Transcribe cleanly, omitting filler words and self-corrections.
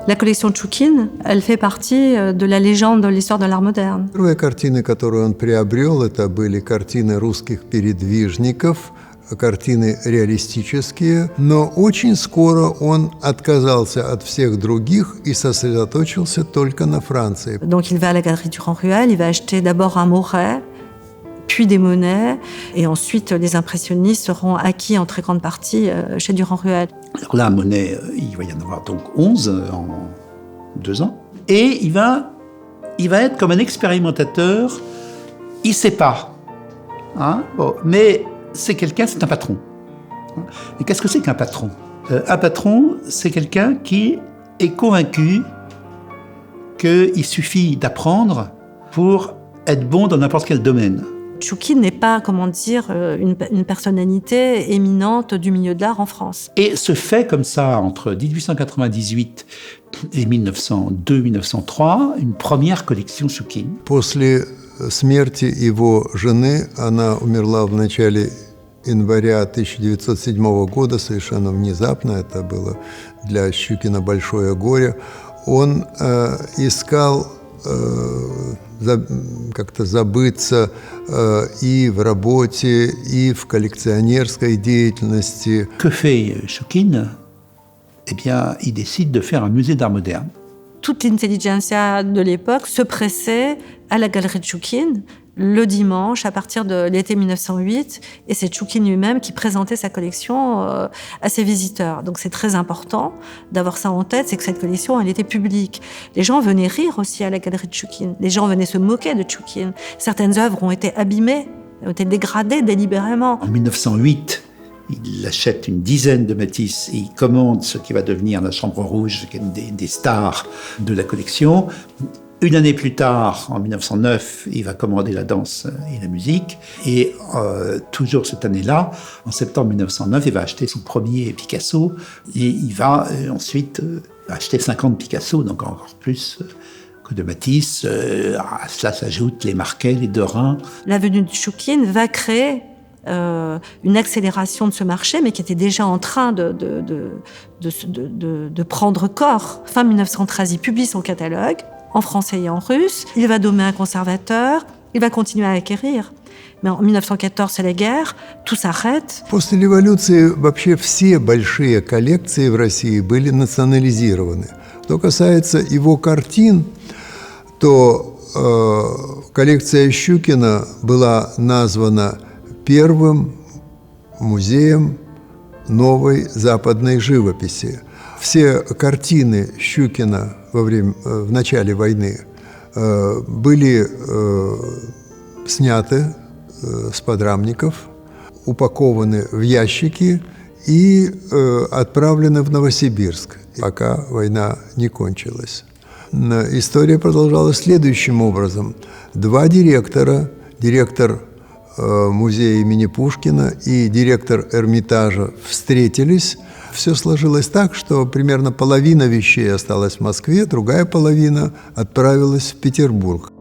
La collection Tchoukine, elle fait partie de la légende de l'histoire de l'art moderne. Первые картины, которые он приобрел, это были картины русских передвижников, картины реалистические, но очень скоро он отказался от всех других и сосредоточился только на Франции. Donc il va à la galerie Durand-Ruel, il va acheter d'abord un Moret, puis des Monet, et ensuite les impressionnistes seront acquis en très grande partie chez Durand-Ruel. Alors là, Monet, il va y en avoir donc 11 en 2 ans. Et il va être comme un expérimentateur, il ne sait pas. Hein, bon, mais c'est un patron. Et qu'est-ce que c'est qu'un patron ? Un patron, c'est quelqu'un qui est convaincu qu'il suffit d'apprendre pour être bon dans n'importe quel domaine. Tchoukine n'est pas, une personnalité éminente du milieu de l'art en France. Et se fait comme ça, entre 1898 et 1902-1903, une première collection Tchoukine. После смерти его жены, она умерла в начале января 1907 года, совершенно внезапно, это было для Щукина большое горе, он искал как-то забыться и в работе, и в коллекционерской деятельности. Que fait Tchoukine ? Eh bien, il décide de faire un musée d'art moderne. Toute l'intelligentsia de l'époque se pressait à la galerie Tchoukine le dimanche à partir de l'été 1908, et c'est Tchoukine lui-même qui présentait sa collection à ses visiteurs. Donc c'est très important d'avoir ça en tête, c'est que cette collection, elle était publique. Les gens venaient rire aussi à la galerie de Tchoukine, les gens venaient se moquer de Tchoukine. Certaines œuvres ont été abîmées, ont été dégradées délibérément. En 1908, il achète une dizaine de Matisse et il commande ce qui va devenir la Chambre Rouge, qui est une des stars de la collection. Une année plus tard, en 1909, il va commander la danse et la musique. Et toujours cette année-là, en septembre 1909, il va acheter son premier Picasso. Et il va ensuite acheter 50 Picasso, donc encore plus que de Matisse. À cela s'ajoutent les Marquet, les Derain. La venue de Tchoukine va créer une accélération de ce marché, mais qui était déjà en train de prendre corps. Fin 1913, il publie son catalogue, en français et en russe. Il va nommer un conservateur, il va continuer à acquérir. Mais en 1914, c'est la guerre, tout s'arrête. После революции вообще все большие коллекции в России были национализированы. Что касается его картин, то коллекция Щукина была названа первым музеем новой западной живописи. Все картины Щукина в начале войны были сняты с подрамников, упакованы в ящики и отправлены в Новосибирск, пока война не кончилась. История продолжалась следующим образом. 2 директора, директор музея имени Пушкина и директор Эрмитажа встретились. Все сложилось так, что примерно половина вещей осталась в Москве, другая половина отправилась в Петербург.